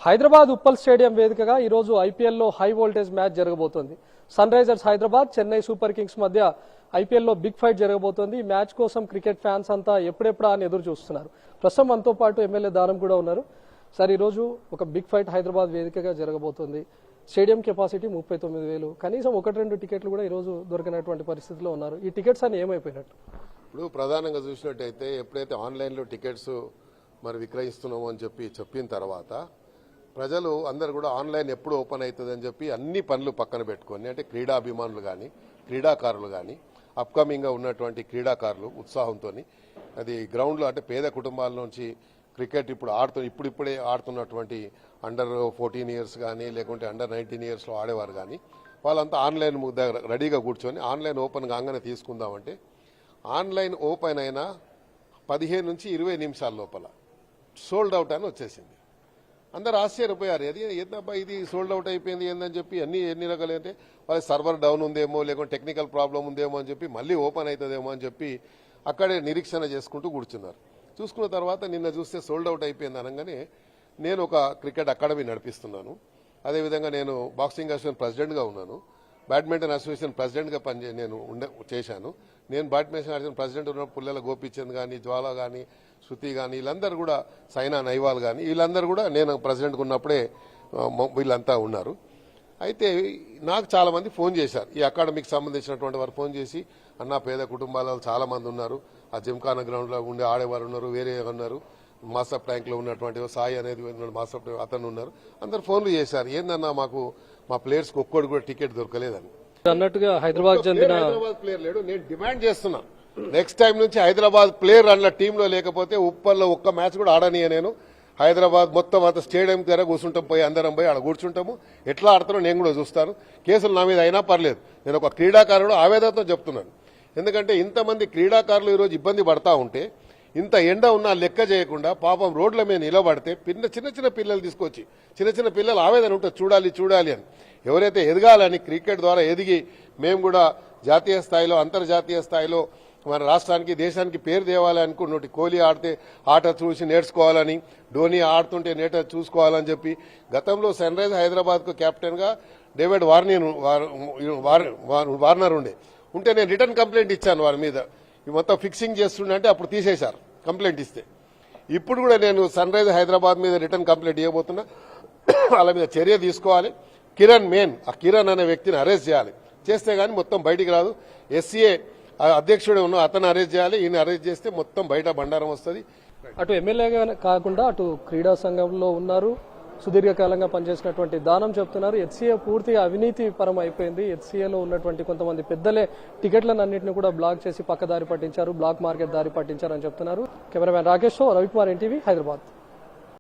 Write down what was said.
Hyderabad Uppal stadium వేదికగా ఈ రోజు ఐపీఎల్లో హై వోల్టేజ్ మ్యాచ్ జరగబోతోంది. Sunrisers Hyderabad Chennai Super Kings మధ్య ఐపీఎల్లో బిగ్ ఫైట్ జరగబోతోంది. ఈ మ్యాచ్ కోసం క్రికెట్ ఫ్యాన్స్ అంతా ఎప్పుడెప్పుడా అని ఎదురు చూస్తున్నారు. ప్రస్తుతం మనతో పాటు ఎమ్మెల్యే దానం కూడా ఉన్నారు. సార్, ఈ రోజు ఒక బిగ్ ఫైట్ హైదరాబాద్ వేదికగా జరగబోతోంది. Stadium capacity 39,000. కనీసం 1-2 టికెట్లు కూడా ఈ రోజు దొరికినటువంటి పరిస్థితిలో ఉన్నారు. ఈ టికెట్స్ అని ఏమైపోయినట్టు? ఇప్పుడు ప్రధానంగా చూసినట్టయితే ఎప్పుడైతే ఆన్లైన్లో టికెట్స్ విక్రయిస్తున్నామో అని చెప్పిన తర్వాత ప్రజలు అందరు కూడా ఆన్లైన్ ఎప్పుడు ఓపెన్ అవుతుంది అని చెప్పి అన్ని పనులు పక్కన పెట్టుకొని, అంటే క్రీడాభిమానులు కానీ క్రీడాకారులు కానీ అప్కమింగ్గా ఉన్నటువంటి క్రీడాకారులు ఉత్సాహంతో అది గ్రౌండ్లో, అంటే పేద కుటుంబాల నుంచి క్రికెట్ ఇప్పుడిప్పుడే ఆడుతున్నటువంటి అండర్ 14 ఇయర్స్ కానీ లేకుంటే అండర్ 19 ఇయర్స్లో ఆడేవారు కానీ వాళ్ళంతా ఆన్లైన్ దగ్గర రెడీగా కూర్చొని ఆన్లైన్ ఓపెన్ కాగానే తీసుకుందామంటే ఆన్లైన్ ఓపెన్ అయిన 15 నుంచి 20 నిమిషాల లోపల సోల్డ్ అవుట్ అని వచ్చేసింది. అందరు ఆశ్చర్యపోయారు, ఏందబ్బా ఇది సోల్డ్ అవుట్ అయిపోయింది ఏందని చెప్పి ఎన్ని రకాలు అంటే వాళ్ళ సర్వర్ డౌన్ ఉందేమో లేకుంటే టెక్నికల్ ప్రాబ్లం ఉందేమో అని చెప్పి మళ్ళీ ఓపెన్ అవుతుందేమో అని చెప్పి అక్కడే నిరీక్షణ చేసుకుంటూ కూర్చున్నారు. చూసుకున్న తర్వాత నిన్న చూస్తే సోల్డ్ అవుట్ అయిపోయింది అనగానే నేను ఒక క్రికెట్ అకాడమీ నడిపిస్తున్నాను. అదేవిధంగా నేను బాక్సింగ్ అసోసియేషన్ ప్రెసిడెంట్గా ఉన్నాను. బ్యాడ్మింటన్ అసోసియేషన్ ప్రెసిడెంట్గా చేశాను. నేను బ్యాడ్మింటన్ అసోసియేషన్ ప్రెసిడెంట్ ఉన్న పుల్లెల గోపీచంద్ కానీ, జ్వాల కానీ, శృతి కానీ, వీళ్ళందరూ కూడా, సైనా నెహ్వాల్ కానీ, వీళ్ళందరూ కూడా నేను ప్రెసిడెంట్గా ఉన్నప్పుడే వీళ్ళంతా ఉన్నారు. అయితే నాకు చాలా మంది ఫోన్ చేశారు, ఈ అకాడమీకి సంబంధించినటువంటి వారు ఫోన్ చేసి, అన్న పేద కుటుంబాల చాలా మంది ఉన్నారు, ఆ జిమ్ఖానా గ్రౌండ్లో ఉండే ఆడేవారు ఉన్నారు, వేరే ఉన్నారు, మాసప్ ట్యాంక్లో ఉన్నటువంటి సాయి అనేది మాసప్ అతను ఉన్నారు, అందరు ఫోన్లు చేశారు. ఏందన్నా మాకు మా ప్లేయర్స్కి ఒక్కడు కూడా టికెట్ దొరకలేదని అన్నట్టుగా హైదరాబాద్ ప్లేయర్ లేడు. నేను డిమాండ్ చేస్తున్నా, నెక్స్ట్ టైం నుంచి హైదరాబాద్ ప్లేయర్ అన్న టీంలో లేకపోతే ఉప్పల్లో ఒక్క మ్యాచ్ కూడా ఆడనీయ. నేను హైదరాబాద్ మొత్తం అంత స్టేడియం దగ్గర కూర్చుంటాం, అందరం పోయి ఆడ కూర్చుంటాము. ఎట్లా ఆడతారో నేను కూడా చూస్తాను. కేసులు నా మీద అయినా పర్లేదు. నేను ఒక క్రీడాకారుడు ఆవేదనతో చెప్తున్నాను. ఎందుకంటే ఇంతమంది క్రీడాకారులు ఈరోజు ఇబ్బంది పడతా ఉంటే, ఇంత ఎండ ఉన్నా లెక్క చేయకుండా పాపం రోడ్ల మీద నిలబడితే చిన్న పిల్లలు తీసుకొచ్చి, చిన్న పిల్లలు ఆవేదన ఉంటుంది చూడాలి అని. ఎవరైతే ఎదగాలని క్రికెట్ ద్వారా ఎదిగి మేము కూడా జాతీయ స్థాయిలో అంతర్జాతీయ స్థాయిలో మన రాష్ట్రానికి దేశానికి పేరు తేవాలి అనుకున్నట్టు, కోహ్లీ ఆట చూసి నేర్చుకోవాలని, ధోని ఆడుతుంటే చూసుకోవాలని చెప్పి గతంలో సన్ రైజ్ హైదరాబాద్ కు కెప్టెన్ గా డేవిడ్ వార్నర్ ఉంటే నేను రిటర్న్ కంప్లైంట్ ఇచ్చాను వారి మీద. మొత్తం ఫిక్సింగ్ చేస్తుండే అంటే అప్పుడు తీసేశారు కంప్లైంట్ ఇస్తే. ఇప్పుడు కూడా నేను సన్ రైజ్ హైదరాబాద్ మీద రిటర్న్ కంప్లైంట్ ఇవ్వబోతున్నా. వాళ్ళ మీద చర్య తీసుకోవాలి. ఆ కిరణ్ అనే వ్యక్తిని అరెస్ట్ చేయాలి. చేస్తే గానీ మొత్తం బయటికి రాదు. ఎస్సీఏ అధ్యక్షుడు ఉన్న అతను అరెస్ట్ చేయాలి. ఈయన అరెస్ట్ చేస్తే మొత్తం బయట బండారం వస్తుంది. అటు ఎమ్మెల్యేగా కాకుండా అటు క్రీడా సంఘంలో ఉన్నారు, సుదీర్ఘకాలంగా పనిచేసినటువంటి దానం చెప్తున్నారు, హెచ్సీఏ పూర్తిగా అవినీతి పరం అయిపోయింది. హెచ్సీఏలో ఉన్నటువంటి కొంతమంది పెద్దలే టికెట్లను అన్నింటినీ కూడా బ్లాక్ చేసి పక్క దారి పట్టించారు, బ్లాక్ మార్కెట్ దారి పట్టించారు అని చెప్తున్నారు. Cameraman Rakesh, Ravikumar, NTV, Hyderabad.